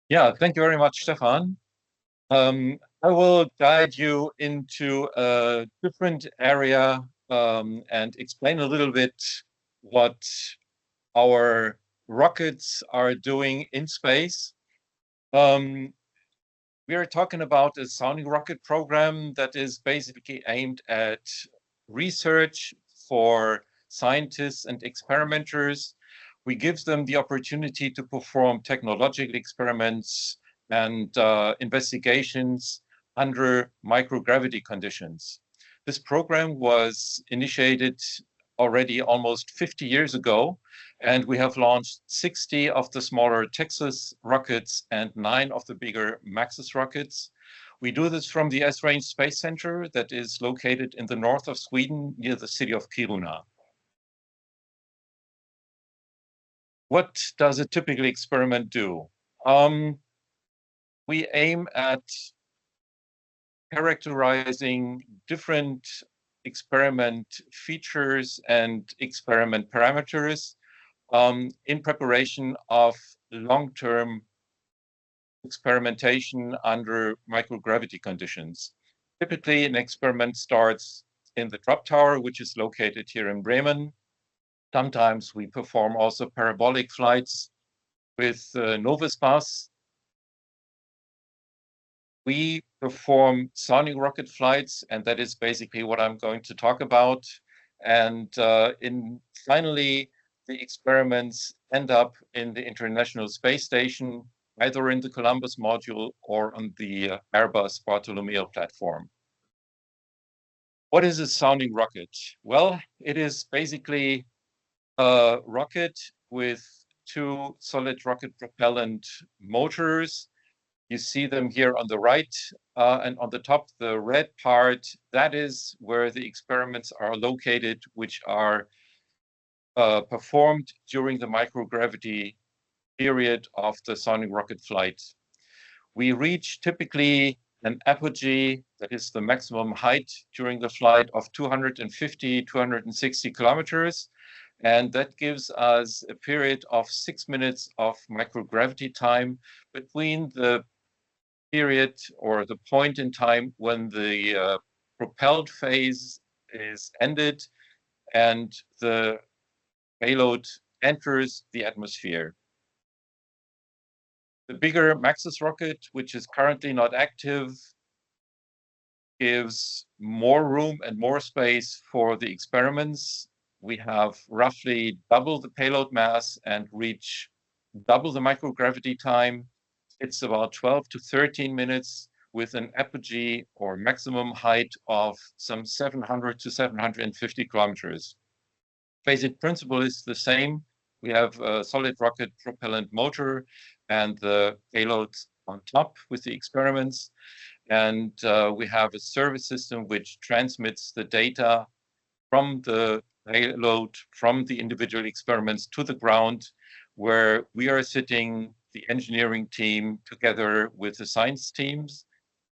Yeah, thank you very much, Stefan. I will guide you into a different area and explain a little bit what our rockets are doing in space. Um, we are talking about a sounding rocket program that is basically aimed at research for scientists and experimenters. We give them the opportunity to perform technological experiments and investigations under microgravity conditions. This program was initiated already almost 50 years ago, and we have launched 60 of the smaller Texas rockets and 9 of the bigger Maxis rockets. We do this from the S-Range Space Center that is located in the north of Sweden near the city of Kiruna. What does a typical experiment do? We aim at characterizing different experiment features and experiment parameters in preparation of long-term experimentation under microgravity conditions. Typically, an experiment starts in the drop tower, which is located here in Bremen. Sometimes we perform also parabolic flights with Novusbus. We perform sounding rocket flights, and that is basically what I'm going to talk about. And finally, the experiments end up in the International Space Station, either in the Columbus module or on the Airbus Bartolomeo platform. What is a sounding rocket? Well, it is basically a rocket with two solid rocket propellant motors. You see them here on the right, and on the top, the red part, that is where the experiments are located, which are performed during the microgravity period of the sounding rocket flight. We reach typically an apogee, that is the maximum height during the flight of 250, 260 kilometers. And that gives us a period of 6 minutes of microgravity time between the period or the point in time when the propelled phase is ended and the payload enters the atmosphere. The bigger Maxis rocket, which is currently not active, gives more room and more space for the experiments. We have roughly double the payload mass and reach double the microgravity time. It's about 12 to 13 minutes with an apogee or maximum height of some 700 to 750 kilometers. Basic principle is the same. We have a solid rocket propellant motor and the payload on top with the experiments. And we have a service system which transmits the data from the payload, from the individual experiments to the ground, where we are sitting, the engineering team, together with the science teams,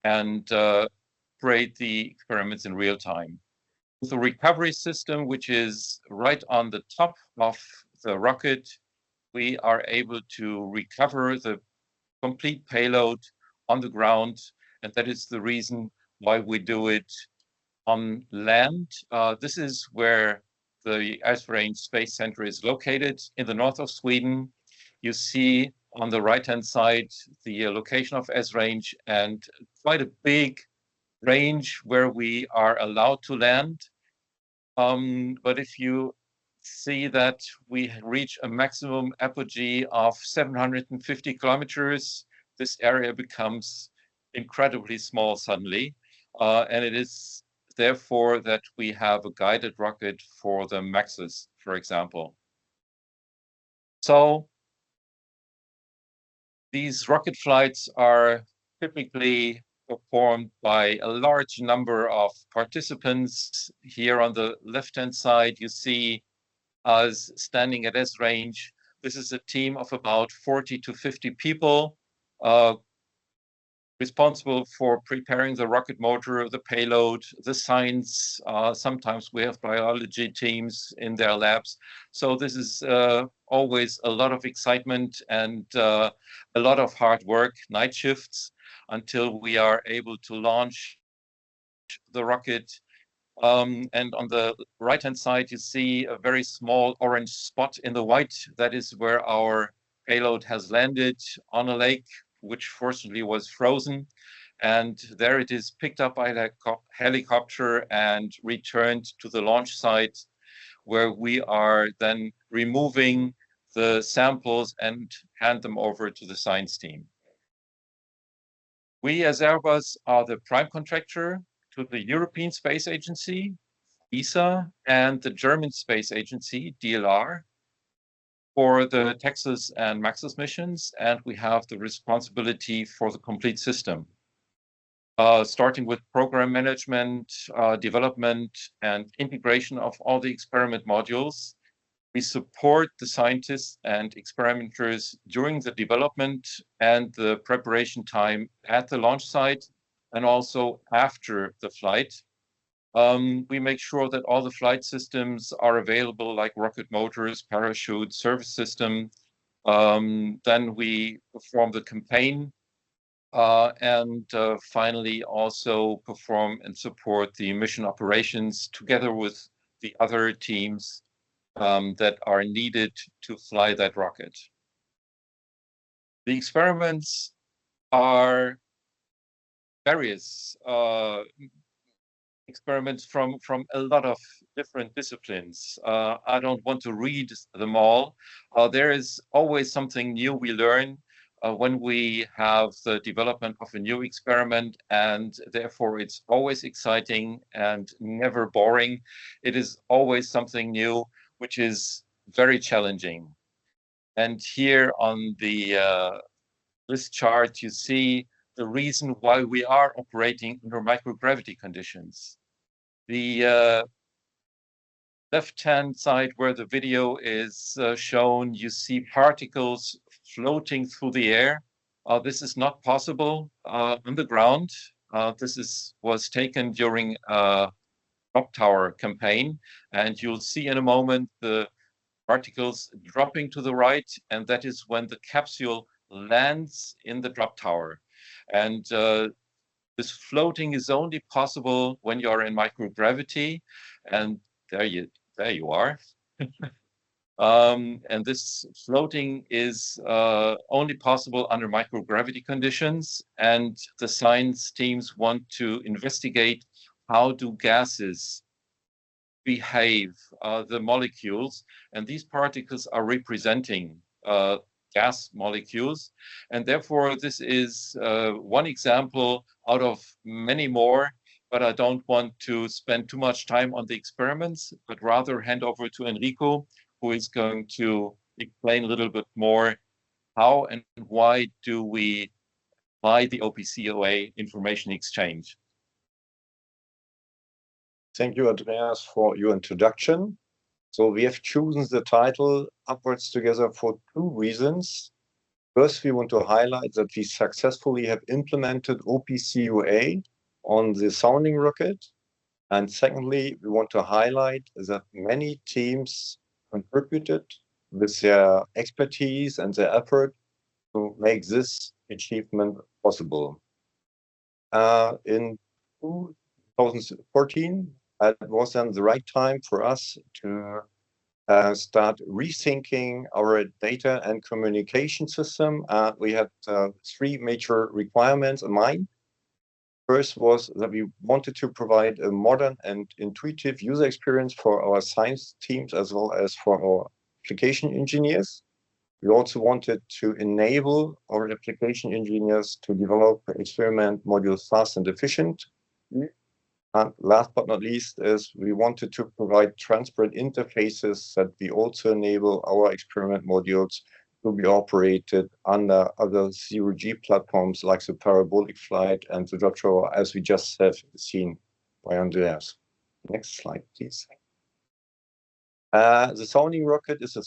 and operate the experiments in real time. With a recovery system, which is right on the top of the rocket, we are able to recover the complete payload on the ground, and that is the reason why we do it on land. This is where the S-Range Space Center is located in the north of Sweden. You see on the right-hand side the location of S-Range and quite a big range where we are allowed to land. But if you see that we reach a maximum apogee of 750 kilometers, this area becomes incredibly small suddenly. And it is therefore that we have a guided rocket for the Maxis, for example. So these rocket flights are typically performed by a large number of participants. Here on the left-hand side, you see us standing at S-Range. This is a team of about 40 to 50 people, responsible for preparing the rocket motor, the payload, the science. Sometimes we have biology teams in their labs. So this is always a lot of excitement and a lot of hard work, night shifts, until we are able to launch the rocket. And on the right-hand side, you see a very small orange spot in the white. That is where our payload has landed on a lake, which fortunately was frozen. And there it is picked up by a helicopter and returned to the launch site, where we are then removing the samples and hand them over to the science team. We as Airbus are the prime contractor to the European Space Agency, ESA, and the German Space Agency, DLR, for the Texas and Maxis missions, and we have the responsibility for the complete system, starting with program management, development, and integration of all the experiment modules. We support the scientists and experimenters during the development and the preparation time at the launch site, and also after the flight. We make sure that all the flight systems are available, like rocket motors, parachute, service system. Then we perform the campaign, and finally also perform and support the mission operations together with the other teams that are needed to fly that rocket. The experiments are various experiments from a lot of different disciplines. I don't want to read them all. There is always something new we learn when we have the development of a new experiment, and therefore it's always exciting and never boring. It is always something new, which is very challenging. And here on this chart, you see the reason why we are operating under microgravity conditions. The left-hand side where the video is shown, you see particles floating through the air. This is not possible on the ground. This was taken during a drop tower campaign, and you'll see in a moment the particles dropping to the right, and that is when the capsule lands in the drop tower. And this floating is only possible when you are in microgravity, and there you are. And this floating is only possible under microgravity conditions, and the science teams want to investigate how do gases behave, the molecules, and these particles are representing gas molecules, and therefore this is one example out of many more, but I don't want to spend too much time on the experiments, but rather hand over to Enrico, who is going to explain a little bit more how and why do we apply the OPCDI information exchange. Thank you, Andreas, for your introduction. So we have chosen the title Upwards Together for two reasons. First, we want to highlight that we successfully have implemented OPCDI on the sounding rocket. And secondly, we want to highlight that many teams contributed with their expertise and their effort to make this achievement possible. In 2014, it was then the right time for us to start rethinking our data and communication system. We had three major requirements in mind. First was that we wanted to provide a modern and intuitive user experience for our science teams as well as for our application engineers. We also wanted to enable our application engineers to develop experiment modules fast and efficient. And last but not least is we wanted to provide transparent interfaces that we also enable our experiment modules to be operated under other zero-G platforms like the parabolic flight and the drop tower, as we just have seen by Andreas. Next slide, please. The sounding rocket is a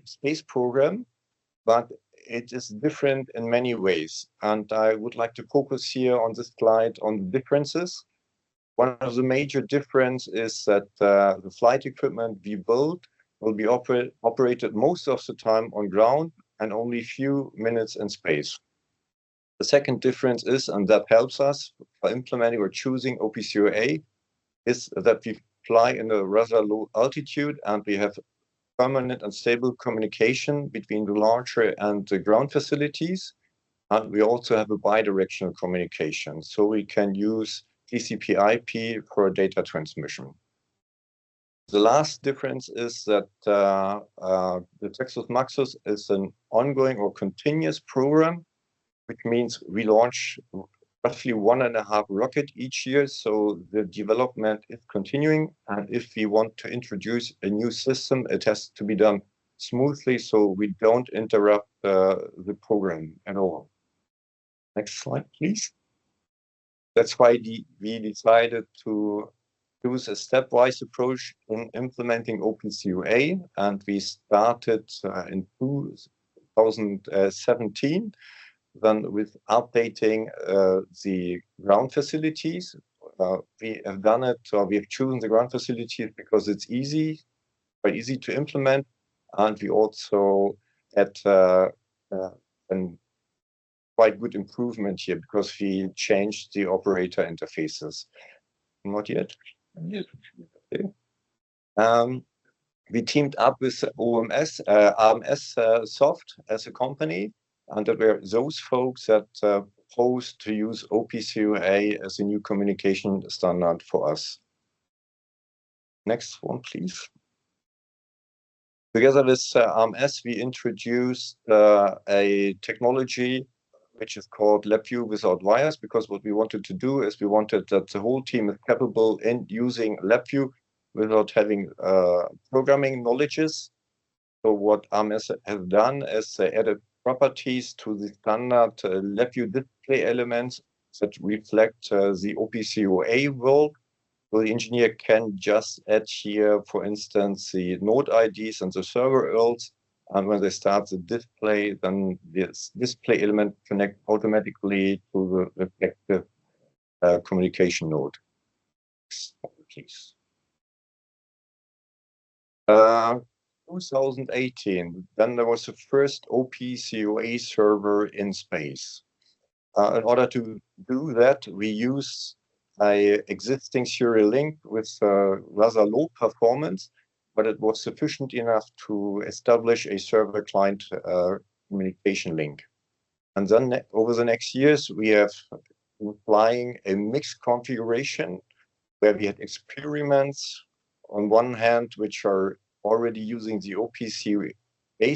space program, but it is different in many ways. And I would like to focus here on this slide on the differences. One of the major difference is that the flight equipment we build will be operated most of the time on ground and only few minutes in space. The second difference is, and that helps us for implementing or choosing OPCUA, is that we fly in a rather low altitude and we have permanent and stable communication between the launcher and the ground facilities. And we also have a bidirectional communication. So we can use TCP/IP for data transmission. The last difference is that the Texas Maxus is an ongoing or continuous program, which means we launch roughly 1.5 rockets each year. So the development is continuing. And if we want to introduce a new system, it has to be done smoothly so we don't interrupt the program at all. Next slide, please. That's why we decided to use a stepwise approach in implementing OPCUA, and we started in 2017, then with updating the ground facilities. We have done it, or we have chosen the ground facilities because it's quite easy to implement, and we also had an quite good improvement here because we changed the operator interfaces. Not yet. Okay. We teamed up with AMS Soft as a company, and that were those folks that proposed to use OPCUA as a new communication standard for us. Next one, please. Together with AMS, we introduced a technology which is called LabVIEW without wires, because what we wanted to do is we wanted that the whole team is capable in using LabVIEW without having programming knowledges. So what AMS has done is they added properties to the standard LabVIEW display elements that reflect the OPCUA world. So the engineer can just add here, for instance, the node IDs and the server URLs. And when they start the display, then this display element connects automatically to the respective communication node. Please. 2018, then there was the first OPCUA server in space. In order to do that, we used an existing serial link with rather low performance, but it was sufficient enough to establish a server-client communication link. And then over the next years, we have been flying a mixed configuration where we had experiments on one hand, which are already using the OPCUA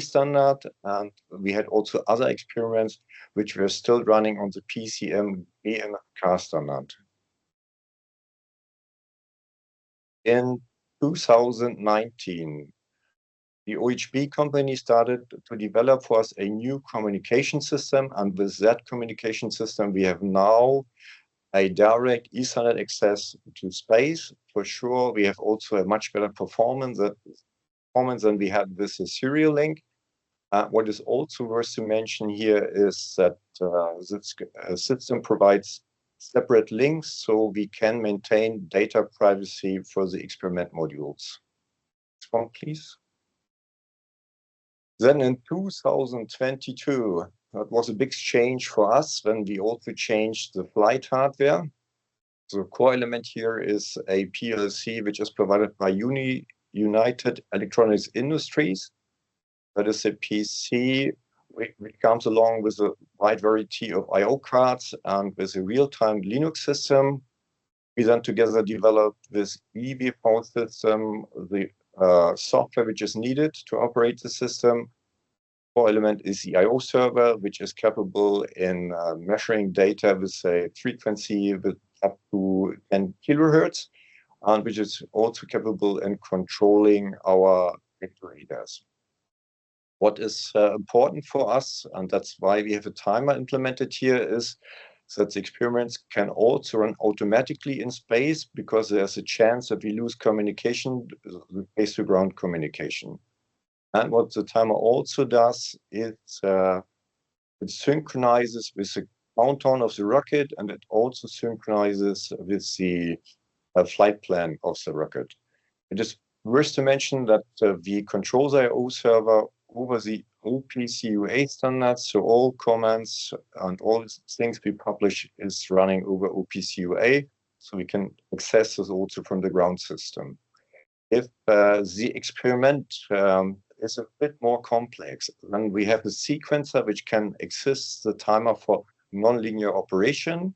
standard, and we had also other experiments which were still running on the PCM AMFK standard. In 2019, the OHB company started to develop for us a new communication system, and with that communication system, we have now a direct Ethernet access to space. For sure, we have also a much better performance than we had with the serial link. What is also worth to mention here is that this system provides separate links, so we can maintain data privacy for the experiment modules. Next one, please. Then in 2022, that was a big change for us when we also changed the flight hardware. The core element here is a PLC, which is provided by United Electronics Industries. That is a PC which comes along with a wide variety of I/O cards and with a real-time Linux system. We then together developed this EVFO system, the software which is needed to operate the system. Core element is the I/O server, which is capable in measuring data with a frequency with up to 10 kilohertz, and which is also capable in controlling our actuators. What is important for us, and that's why we have a timer implemented here, is that the experiments can also run automatically in space, because there's a chance that we lose communication, base-to-ground communication. And what the timer also does is It synchronizes with the countdown of the rocket, and it also synchronizes with the flight plan of the rocket. It is worth to mention that the controls IO server over the OPCUA standards, so all comments and all things we publish is running over OPCUA, so we can access this also from the ground system. If the experiment is a bit more complex, then we have a sequencer which can access the timer for nonlinear operation.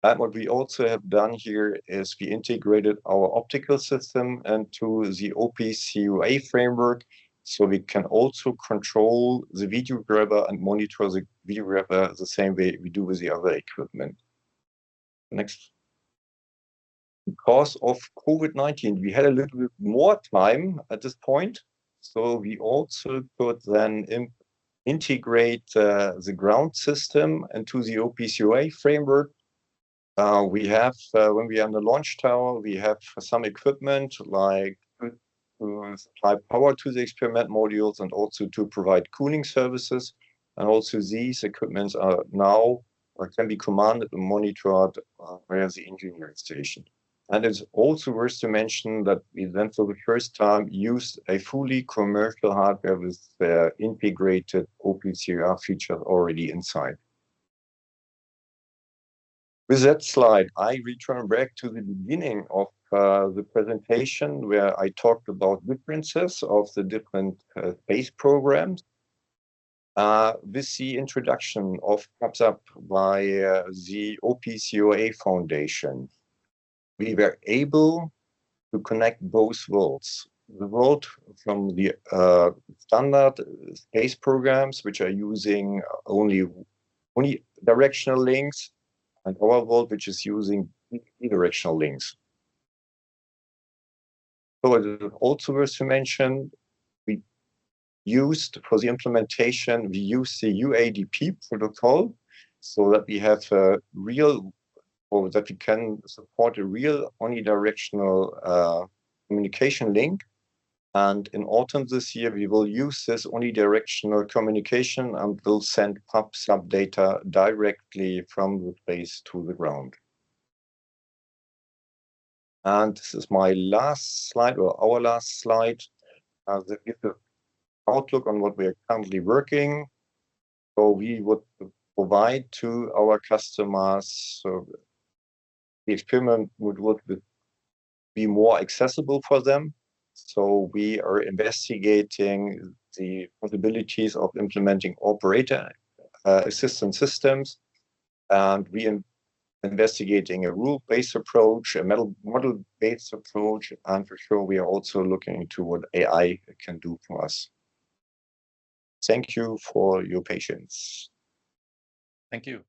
And what we also have done here is we integrated our optical system into the OPCUA framework, so we can also control the video grabber and monitor the video grabber the same way we do with the other equipment. Next. Because of COVID-19, we had a little bit more time at this point, so we also could then integrate the ground system into the OPCUA framework. We have, when we are on the launch tower, we have some equipment like to supply power to the experiment modules and also to provide cooling services. And also these equipments are now, or can be commanded and monitored via the engineering station. And it's also worth to mention that we then for the first time used a fully commercial hardware with integrated OPCR features already inside. With that slide, I return back to the beginning of the presentation where I talked about differences of the different space programs. With the introduction of PAPSUP by the OPCUA Foundation, we were able to connect both worlds. The world from the standard space programs, which are using only unidirectional links, and our world, which is using bidirectional links. So it is also worth to mention, we used for the implementation, we use the UADP protocol so that we have a real, or that we can support a real unidirectional communication link. And in autumn this year, we will use this unidirectional communication and will send PubSub data directly from the space to the ground. And this is my last slide, or our last slide, that gives an outlook on what we are currently working. So we would provide to our customers, so the experiment would be more accessible for them. So we are investigating the possibilities of implementing operator assistance systems, and we investigating a rule-based approach, a model-based approach, and for sure we are also looking into what AI can do for us. Thank you for your patience. Thank you.